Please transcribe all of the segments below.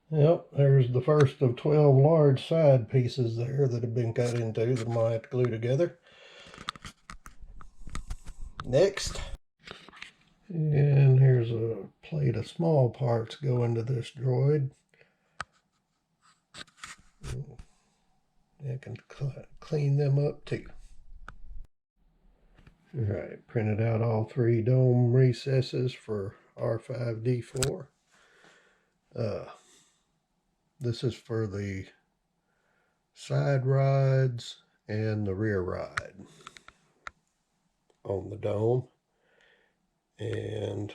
Yep, there's the first of 12 large side pieces there that have been cut into that I'm going to have to glue together. Next. And here's a plate of small parts go into this droid. I can clean them up too. Alright, printed out all 3 dome recesses for R5D4. This is for the side rods and the rear rod on the dome. And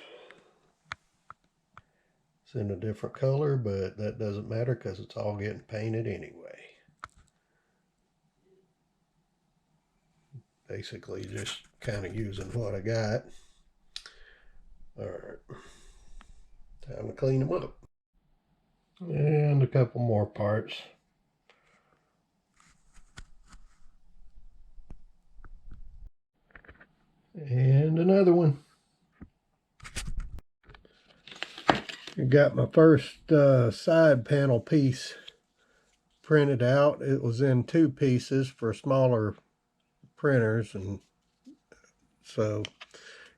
it's in a different color, but that doesn't matter because it's all getting painted anyway. Basically just kind of using what I got. Alright, time to clean them up. And a couple more parts. And another one. I got my first side panel piece printed out. It was in 2 pieces for smaller printers, and so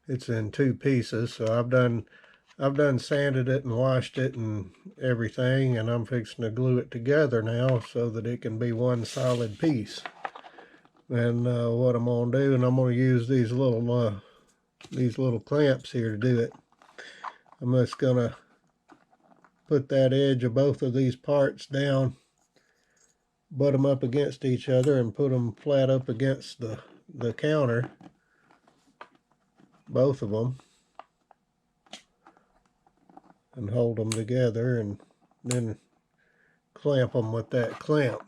it's in 2 pieces. So I've done sanded it and washed it and everything, and I'm fixing to glue it together now so that it can be one solid piece. And what I'm gonna do, and I'm gonna use these little clamps here to do it. I'm just gonna put that edge of both of these parts down, butt them up against each other, and put them flat up against the counter, both of them, and hold them together, and then clamp them with that clamp.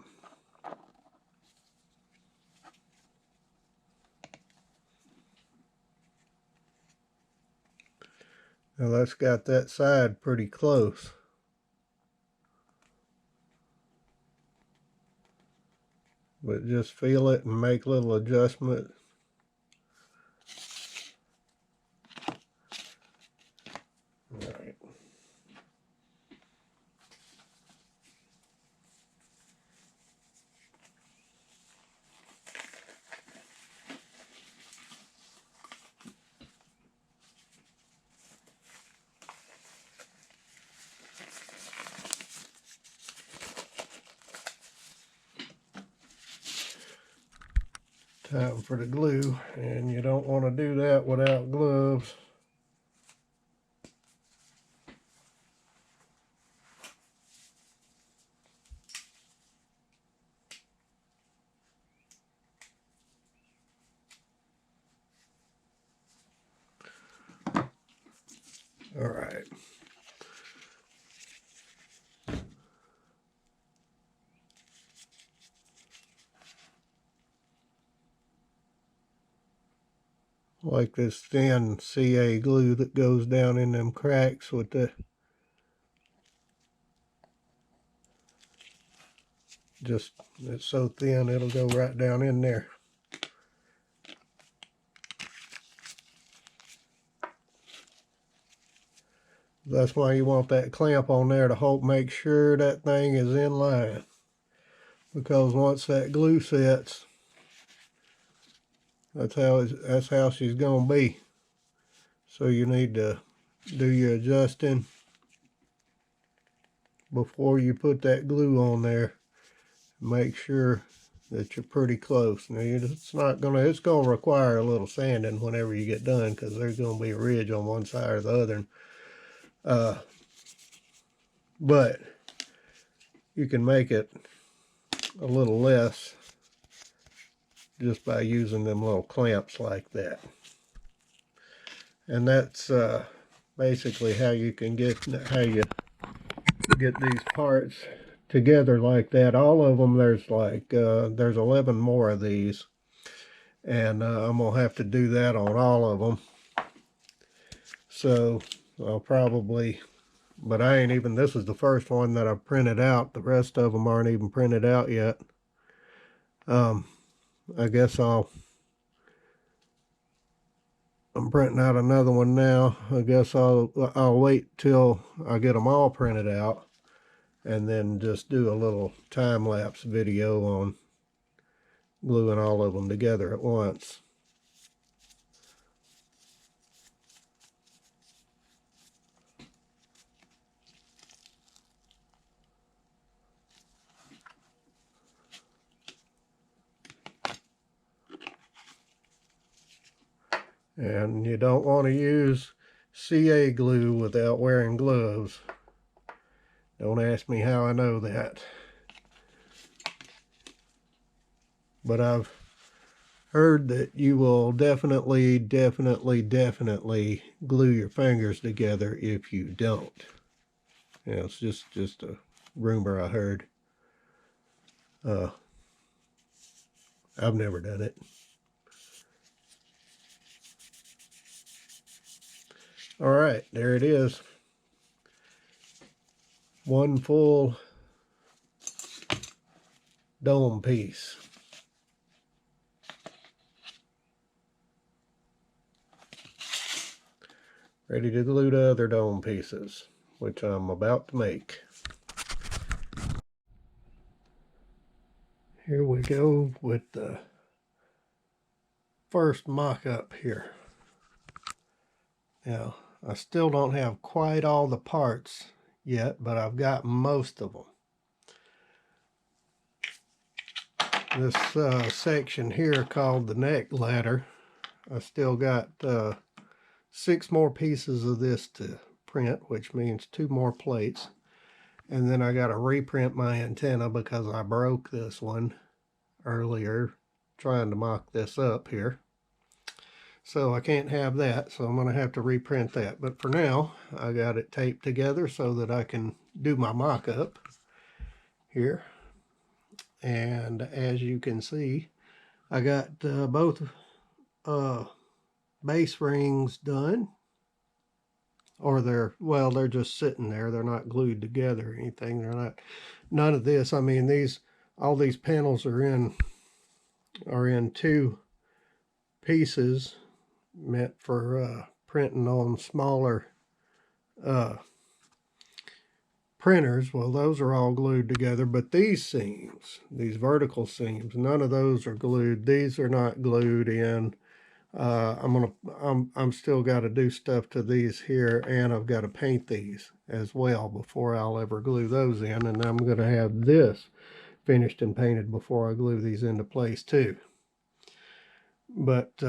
Now that's got that side pretty close. But just feel it and make little adjustments. All right. Time for the glue, and you don't want to do that without gloves. All right. Like this thin CA glue that goes down in them cracks with the it's so thin it'll go right down in there. That's why you want that clamp on there to make sure that thing is in line, because once that glue sets, that's how she's gonna be. So you need to do your adjusting before you put that glue on there. Make sure that you're pretty close. Now it's gonna require a little sanding whenever you get done, because there's gonna be a ridge on one side or the other. But you can make it a little less just by using them little clamps like that. And that's basically how you get these parts together like that. All of them, there's 11 more of these, and I'm gonna have to do that on all of them. So I'll probably, but I ain't even, this is the first one that I printed out. The rest of them aren't even printed out yet. I guess I'm printing out another one now. I guess I'll wait till I get them all printed out, and then just do a little time-lapse video on gluing all of them together at once. And you don't want to use CA glue without wearing gloves. Don't ask me how I know that. But I've heard that you will definitely glue your fingers together if you don't. Yeah, it's just a rumor I heard. I've never done it. All right, there it is. One full dome piece. Ready to glue the other dome pieces, which I'm about to make. Here we go with the first mock-up here. Now, I still don't have quite all the parts yet, but I've got most of them. This section here called the neck ladder, I still got 6 more pieces of this to print, which means 2 more plates. And then I got to reprint my antenna because I broke this one earlier trying to mock this up here. So I can't have that, so I'm going to have to reprint that. But for now, I got it taped together so that I can do my mock-up here. And as you can see, I got both base rings done. Or they're just sitting there. They're not glued together or anything. They're not, none of this. I mean, all these panels are in 2 pieces meant for printing on smaller printers. Well, those are all glued together, but these seams, these vertical seams, none of those are glued. These are not glued in. I'm still got to do stuff to these here, and I've got to paint these as well before I'll ever glue those in, and I'm going to have this finished and painted before I glue these into place too. But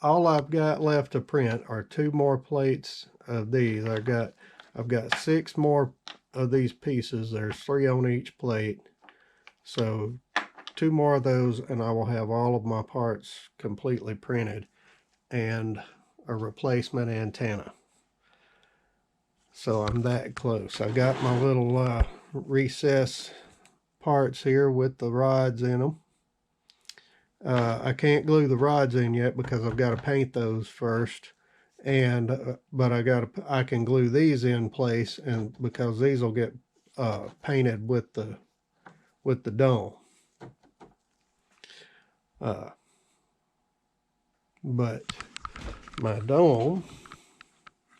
all I've got left to print are 2 more plates of these. I've got 6 more of these pieces. There's 3 on each plate, so 2 more of those and I will have all of my parts completely printed and a replacement antenna. So I'm that close. I got my little recess parts here with the rods in them. I can't glue the rods in yet because I've got to paint those first. And but I can glue these in place, and because these will get painted with the dome. But my dome,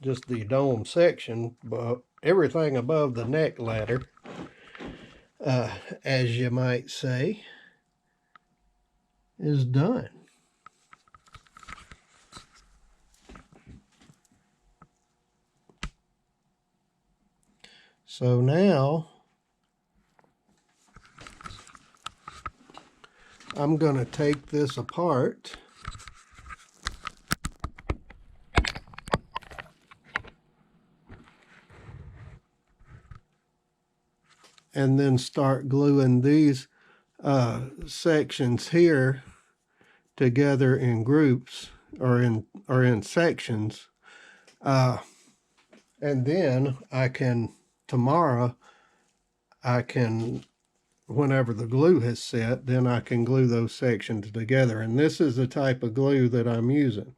just the dome section, but everything above the neck ladder, as you might say, is done. So now I'm going to take this apart and then start gluing these sections here together in groups or in sections, and then tomorrow I can, whenever the glue has set, then I can glue those sections together. And this is the type of glue that I'm using.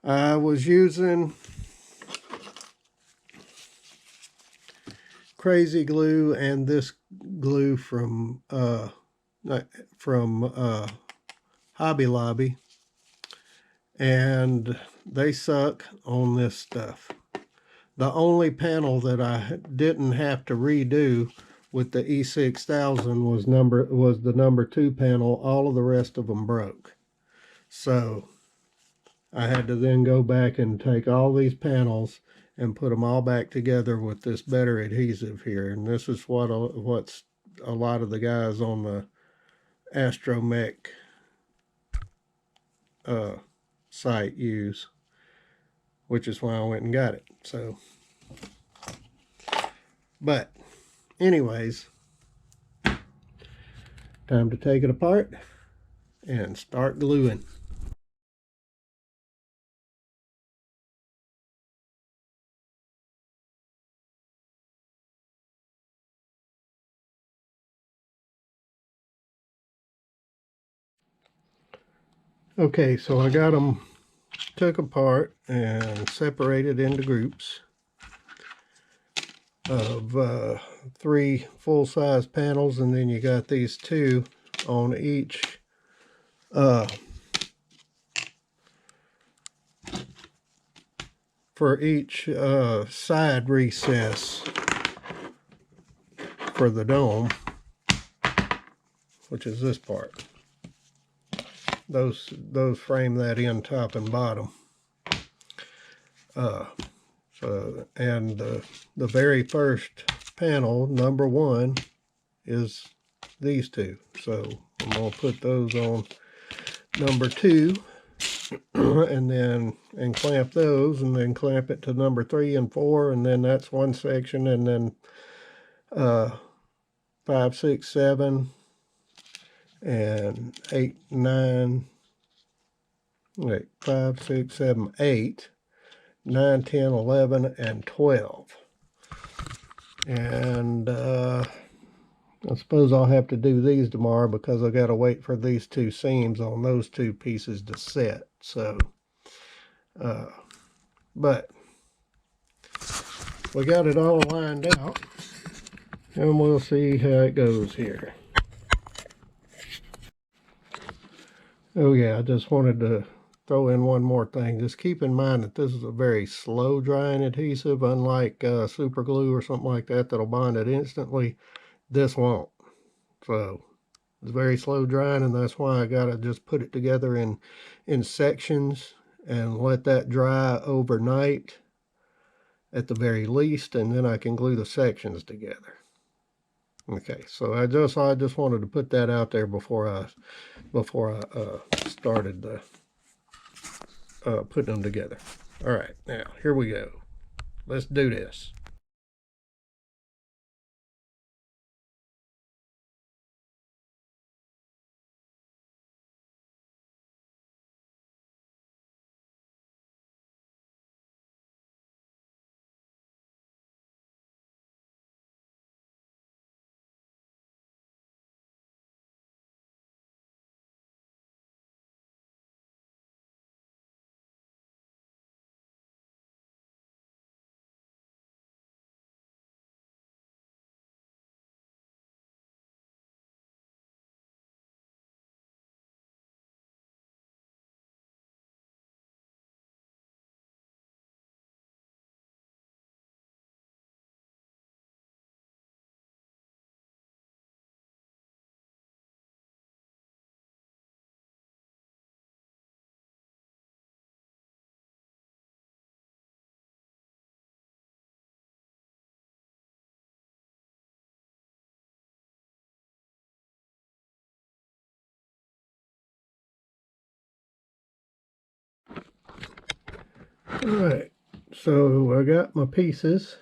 I was using Crazy Glue and this glue from Hobby Lobby, and they suck on this stuff. The only panel that I didn't have to redo with the E6000 was the number 2 panel. All of the rest of them broke. So I had to then go back and take all these panels and put them all back together with this better adhesive here. And this is what's a lot of the guys on the Astromech site use, which is why I went and got it. So, but anyways, time to take it apart and start gluing. Okay, so I got them took apart and separated into groups of 3 full-size panels, and then you got these 2 on each for each side recess for the dome, which is this part. Those frame that in top and bottom. And the very first panel, number 1, is these 2. So I'm going to put those on number 2 and clamp those, and then clamp it to number 3 and 4, and then that's one section, and then 5, 6, 7, and 8, 9, wait, 5, 6, 7, 8, 9, 10, 11, and 12. And I suppose I'll have to do these tomorrow because I got to wait for these 2 seams on those 2 pieces to set. So, but we got it all lined out, and we'll see how it goes here. Oh yeah, I just wanted to throw in one more thing. Just keep in mind that this is a very slow drying adhesive, unlike super glue or something like that that'll bond it instantly. This won't. So it's very slow drying, and that's why I gotta just put it together in sections and let that dry overnight at the very least, and then I can glue the sections together. Okay, so I just wanted to put that out there before I started the putting them together. All right, now here we go. Let's do this. All right, so I got my pieces,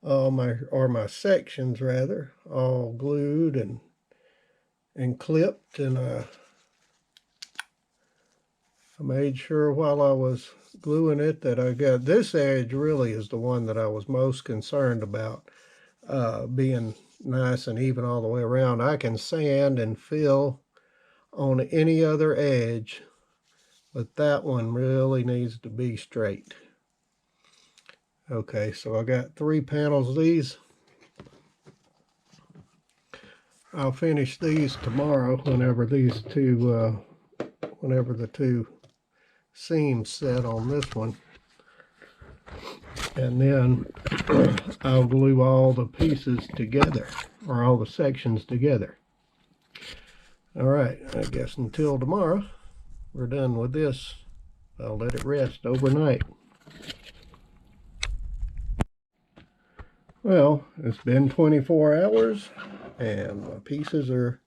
all my sections rather, all glued and clipped, and I made sure while I was gluing it that I got this edge. Really is the one that I was most concerned about being nice and even all the way around. I can sand and fill on any other edge, but that one really needs to be straight. Okay, so I got 3 panels of these. I'll finish these tomorrow whenever the 2 seams set on this one. And then I'll glue all the pieces together, or all the sections together. All right, I guess until tomorrow, we're done with this. I'll let it rest overnight. Well, it's been 24 hours, and my pieces are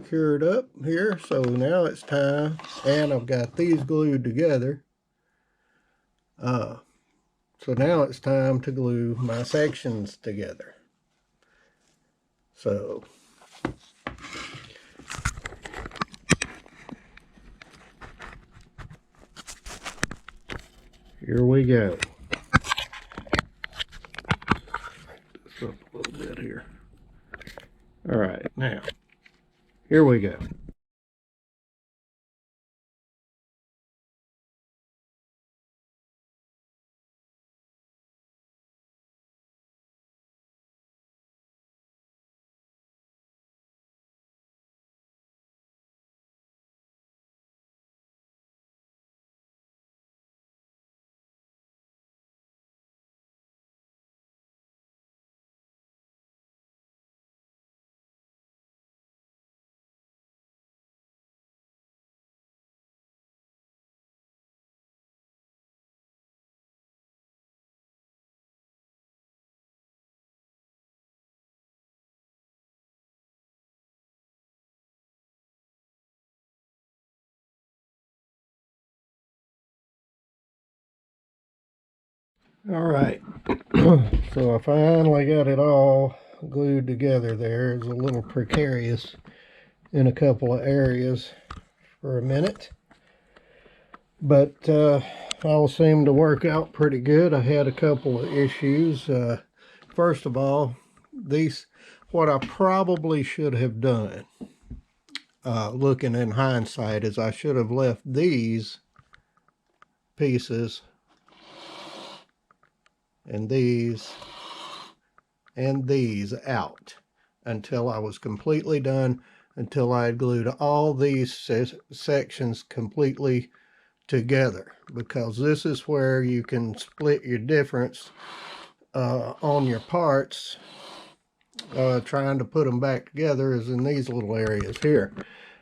cured up here, so now it's time, and I've got these glued together. So now it's time to glue my sections together. So here we go. This up a little bit here. All right, now here we go. All right, so I finally got it all glued together there. It's a little precarious in a couple of areas for a minute, but all seemed to work out pretty good. I had a couple of issues. First of all, what I probably should have done, looking in hindsight, is I should have left these pieces and these out until I was completely done, until I had glued all these sections completely together, because this is where you can split your difference on your parts. Trying to put them back together is in these little areas here,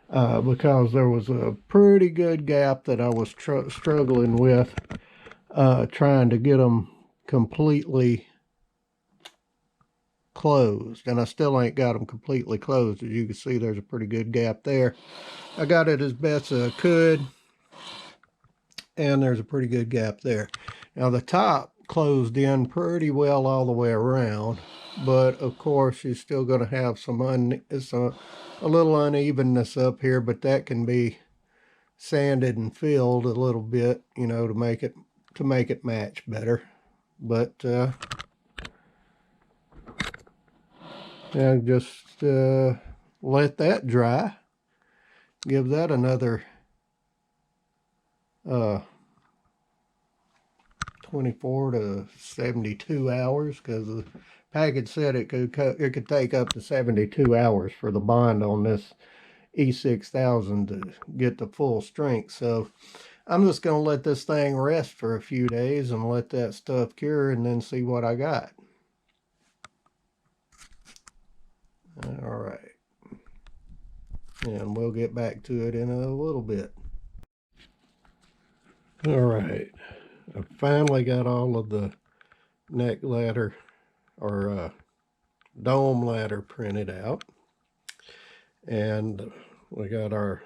because there was a pretty good gap that I was struggling with, trying to get them completely closed, and I still ain't got them completely closed. As you can see, there's a pretty good gap there. I got it as best as I could, and there's a pretty good gap there. Now the top closed in pretty well all the way around, but of course you're still going to have a little unevenness up here, but that can be sanded and filled a little bit, you know, to make it match better. But and just let that dry. Give that another 24 to 72 hours, because the package said it could take up to 72 hours for the bond on this E6000 to get the full strength. So I'm just going to let this thing rest for a few days and let that stuff cure, and then see what I got. All right, and we'll get back to it in a little bit. All right, I finally got all of the neck ladder, or dome ladder, printed out, and we got our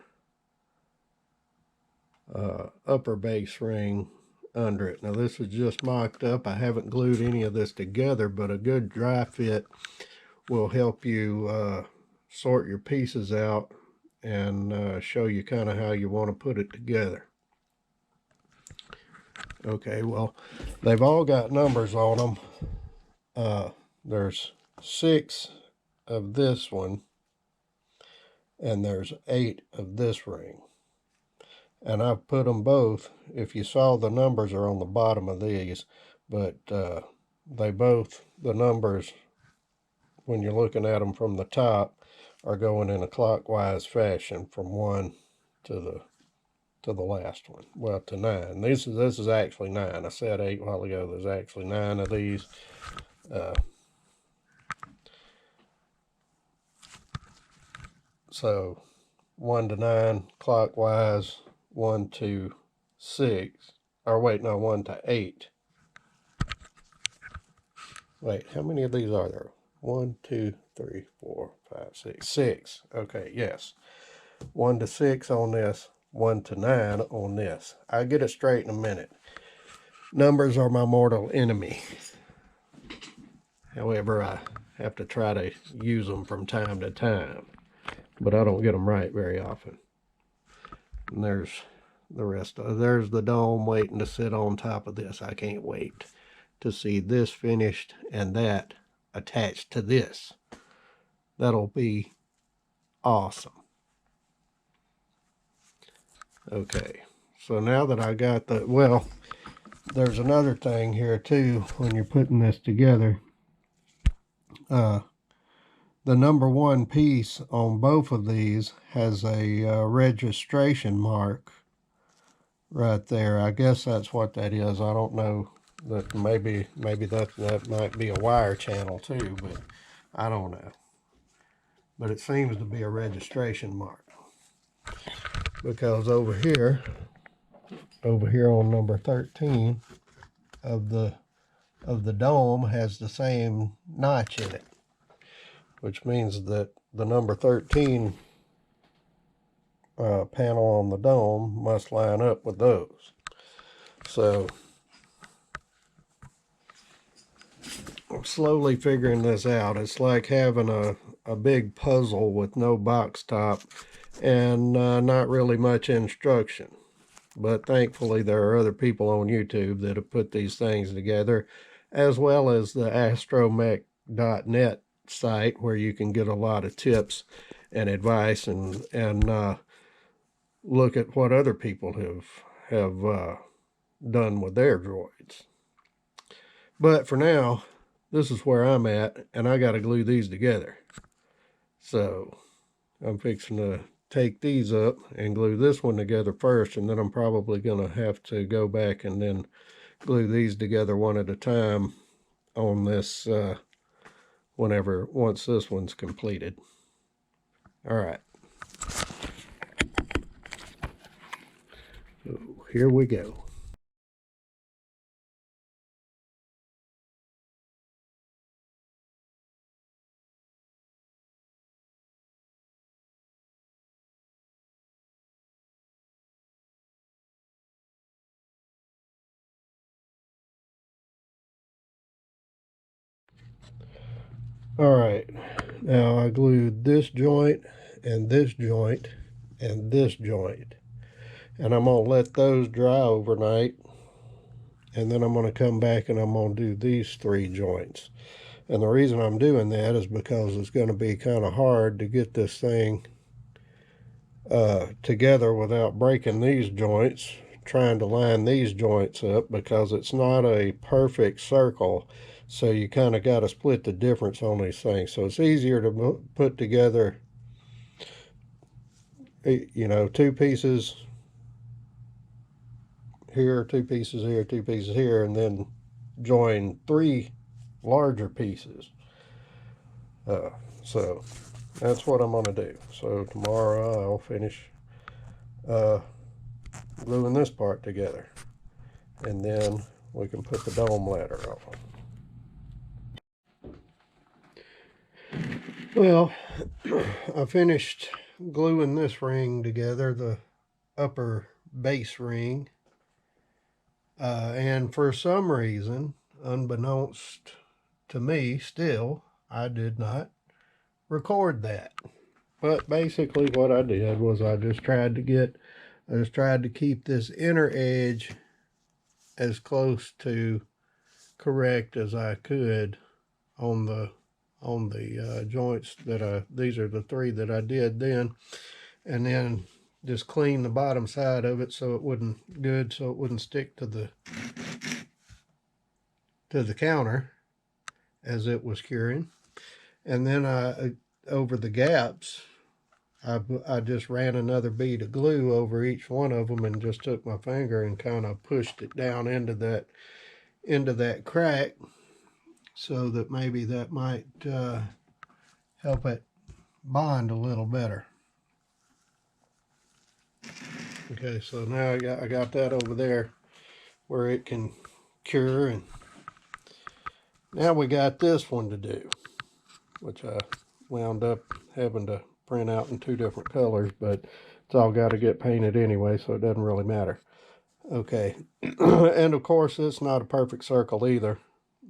upper base ring under it. Now this is just mocked up. I haven't glued any of this together, but a good dry fit will help you sort your pieces out and show you kind of how you want to put it together. Okay, well, they've all got numbers on them. There's 6 of this one, and there's 8 of this ring. And I've put them both, if you saw, the numbers are on the bottom of these, but the numbers, when you're looking at them from the top, are going in a clockwise fashion from 1 to to the last one. Well, to 9. This is actually 9. I said 8 a while ago. There's actually 9 of these. So 1 to 9 clockwise, 1 to 6, or wait, no, 1 to 8. Wait, how many of these are there? 1, 2, 3, 4, 5, 6. 6. Okay, yes. 1 to 6 on this, 1 to 9 on this. I'll get it straight in a minute. Numbers are my mortal enemy. However, I have to try to use them from time to time, but I don't get them right very often. And there's the rest of, there's the dome waiting to sit on top of this. I can't wait to see this finished and that attached to this. That'll be awesome. Okay, so now that I got the, well, there's another thing here too when you're putting this together. The number 1 piece on both of these has a registration mark right there. I guess that's what that is. I don't know. That maybe that might be a wire channel too, but I don't know. But it seems to be a registration mark, because over here on number 13 of the dome has the same notch in it, which means that the number 13 panel on the dome must line up with those. So I'm slowly figuring this out. It's like having a big puzzle with no box top and not really much instruction. But thankfully there are other people on YouTube that have put these things together, as well as the astromech.net site, where you can get a lot of tips and advice and look at what other people have done with their droids. But for now, this is where I'm at, and I got to glue these together. So I'm fixing to take these up and glue this one together first, and then I'm probably going to have to go back and then glue these together one at a time on this once this one's completed. All right. So here we go. All right, now I glued this joint and this joint and this joint, and I'm gonna let those dry overnight, and then I'm gonna come back and I'm gonna do these 3 joints. And the reason I'm doing that is because it's going to be kind of hard to get this thing together without breaking these joints, trying to line these joints up, because it's not a perfect circle. So you kind of got to split the difference on these things. So it's easier to put together, 2 pieces here, 2 pieces here, 2 pieces here, and then join 3 larger pieces. So that's what I'm going to do. So tomorrow I'll finish gluing this part together, and then we can put the dome ladder on. Well, I finished gluing this ring together, the upper base ring, and for some reason, unbeknownst to me still, I did not record that. But basically what I did was I just tried to keep this inner edge as close to correct as I could on the joints that these are the 3 that I did then, and then just clean the bottom side of it so it wouldn't stick to the counter as it was curing. And then over the gaps I just ran another bead of glue over each one of them and just took my finger and kind of pushed it down into that crack, so that maybe that might help it bond a little better. Okay, so now I got that over there where it can cure, and now we got this one to do, which I wound up having to print out in 2 different colors, but it's all got to get painted anyway, so it doesn't really matter. Okay, and of course it's not a perfect circle either.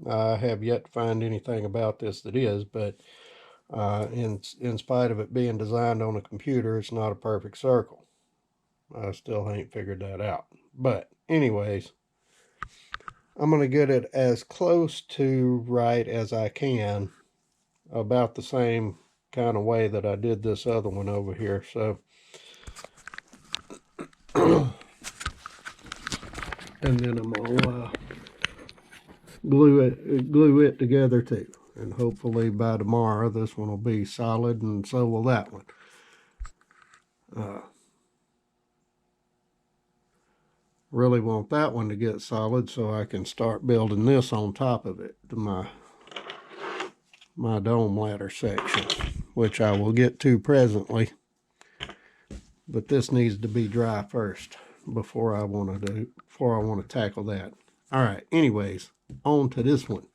I have yet to find anything about this that is, but in spite of it being designed on a computer, it's not a perfect circle. I still ain't figured that out. But anyways, I'm going to get it as close to right as I can, about the same kind of way that I did this other one over here. So and then I'm going to glue it together too, and hopefully by tomorrow this one will be solid, and so will that one. Really want that one to get solid so I can start building this on top of it, to my dome ladder section, which I will get to presently, but this needs to be dry first before I want to tackle that. All right, anyways, on to this one,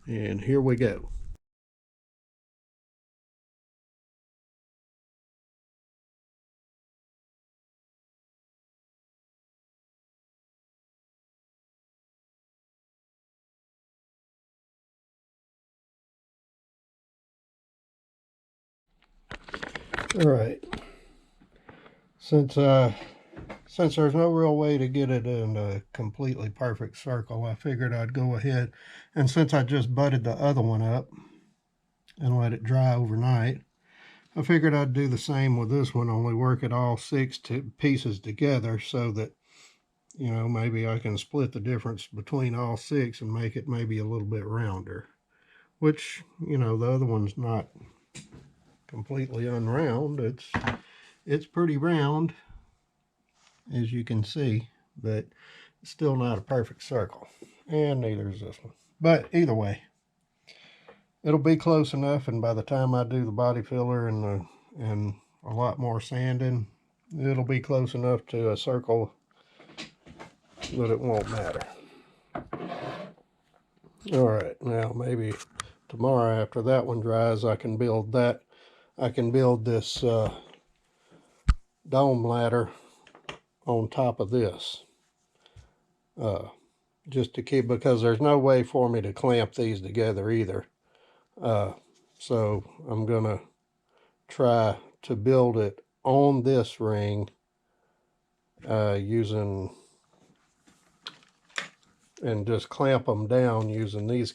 and here we go. All right, since there's no real way to get it in a completely perfect circle, I figured I'd go ahead, and since I just butted the other one up and let it dry overnight, I figured I'd do the same with this one, only work it all 6 pieces together, so that, you know, maybe I can split the difference between all 6 and make it maybe a little bit rounder, which, you know, the other one's not completely unround. It's pretty round, as you can see, but it's still not a perfect circle, and neither is this one. But either way, it'll be close enough, and by the time I do the body filler and a lot more sanding, it'll be close enough to a circle that it won't matter. All right, now maybe tomorrow after that one dries, I can build this dome ladder on top of this, just to keep, because there's no way for me to clamp these together either. So I'm gonna try to build it on this ring using, and just clamp them down using these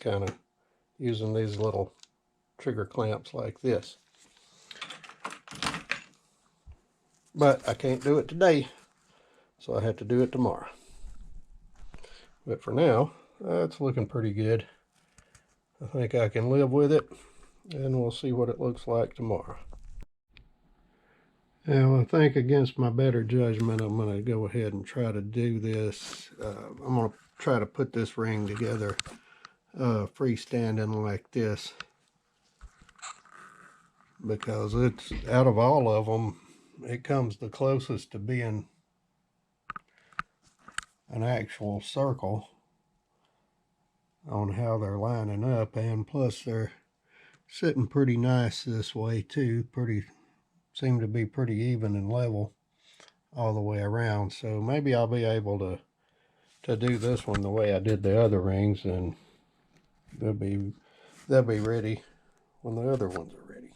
little trigger clamps like this. But I can't do it today, so I have to do it tomorrow. But for now, it's looking pretty good. I think I can live with it, and we'll see what it looks like tomorrow. Now, I think against my better judgment, I'm going to go ahead and try to do this. I'm going to try to put this ring together freestanding like this, because it's, out of all of them, it comes the closest to being an actual circle on how they're lining up, and plus they're sitting pretty nice this way too. Seem to be pretty even and level all the way around. So maybe I'll be able to do this one the way I did the other rings, and they'll be ready when the other ones are ready.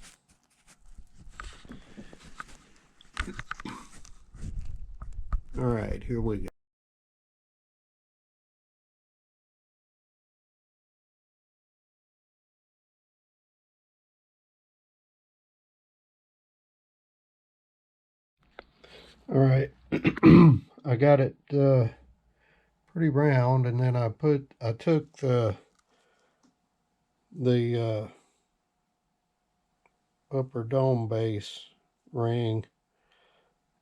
All right, here we go. All right, I got it pretty round, and then I took the upper dome base ring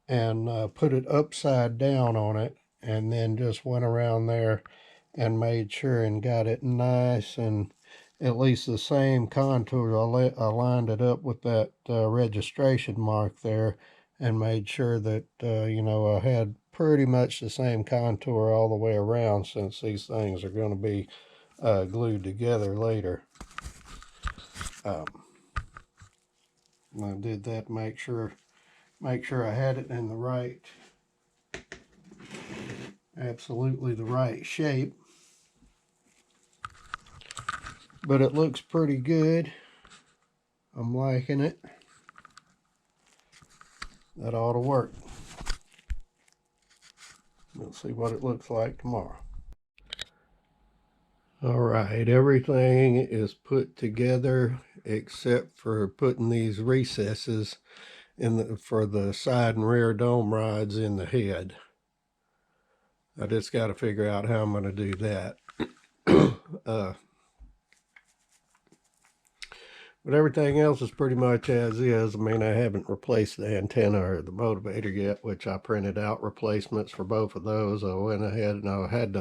and put it upside down on it, and then just went around there and made sure and got it nice and at least the same contour. I lined it up with that registration mark there and made sure that you know, I had pretty much the same contour all the way around, since these things are going to be glued together later. I did that to make sure I had it in the right, absolutely the right shape. But it looks pretty good. I'm liking it. That ought to work. We'll see what it looks like tomorrow. All right, everything is put together except for putting these recesses in for the side and rear dome rods in the head. I just got to figure out how I'm going to do that. But everything else is pretty much as is. I mean, I haven't replaced the antenna or the motivator yet, which I printed out replacements for both of those. I went ahead and I had to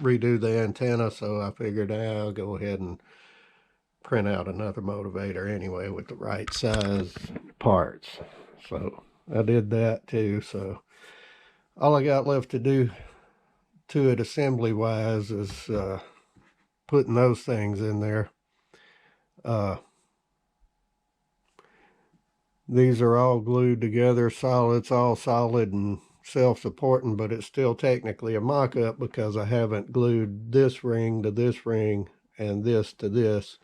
redo the antenna, so I figured I'll go ahead and print out another motivator anyway with the right size parts. So I did that too. So all I got left to do to it assembly wise is putting those things in there. These are all glued together solid. It's all solid and self-supporting, but it's still technically a mock-up because I haven't glued this ring to this ring and this to this.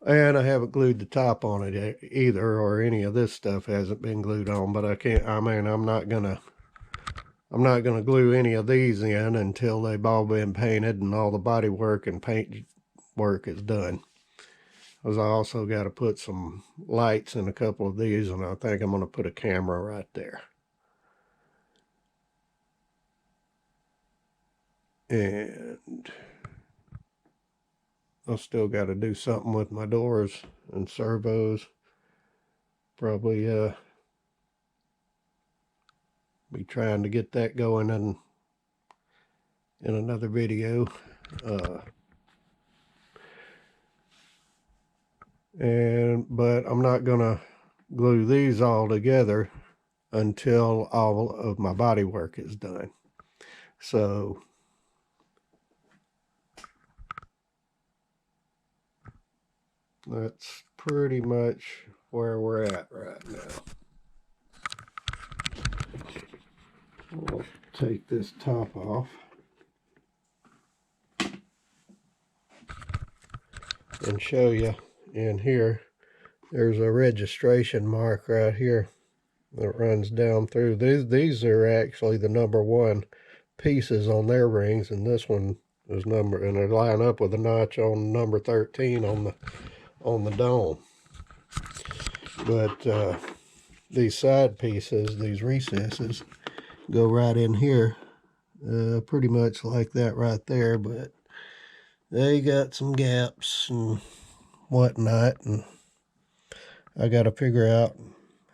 And I haven't glued the top on it either, or any of this stuff hasn't been glued on. But I'm not gonna glue any of these in until they've all been painted and all the body work and paint work is done. Because I also got to put some lights in a couple of these, and I think I'm going to put a camera right there. And I've still got to do something with my doors and servos. Probably be trying to get that going in another video. But I'm not gonna glue these all together until all of my body work is done. So that's pretty much where we're at right now. I'll take this top off and show you. In here, there's a registration mark right here that runs down through. These are actually the #1 pieces on their rings, and this one is and they line up with a notch on number 13 on the dome. But these side pieces, these recesses, go right in here, pretty much like that right there. But they got some gaps and whatnot, and I got to figure out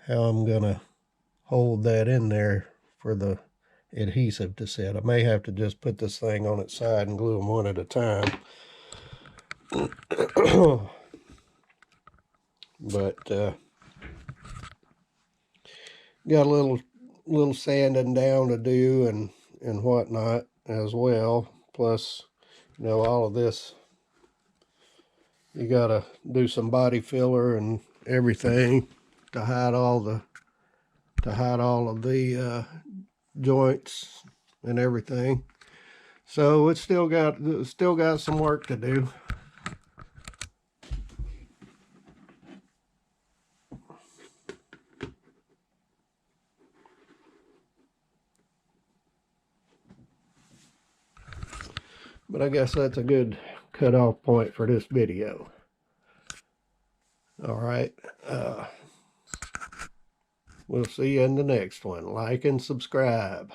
how I'm gonna hold that in there for the adhesive to set. I may have to just put this thing on its side and glue them one at a time. But got a little sanding down to do and whatnot as well. Plus, you know, all of this, you gotta do some body filler and everything to hide all of the joints and everything. So it's still got some work to do. But I guess that's a good cutoff point for this video. All right. We'll see you in the next one. Like and subscribe,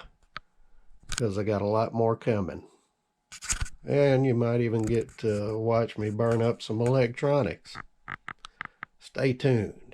because I got a lot more coming. And you might even get to watch me burn up some electronics. Stay tuned.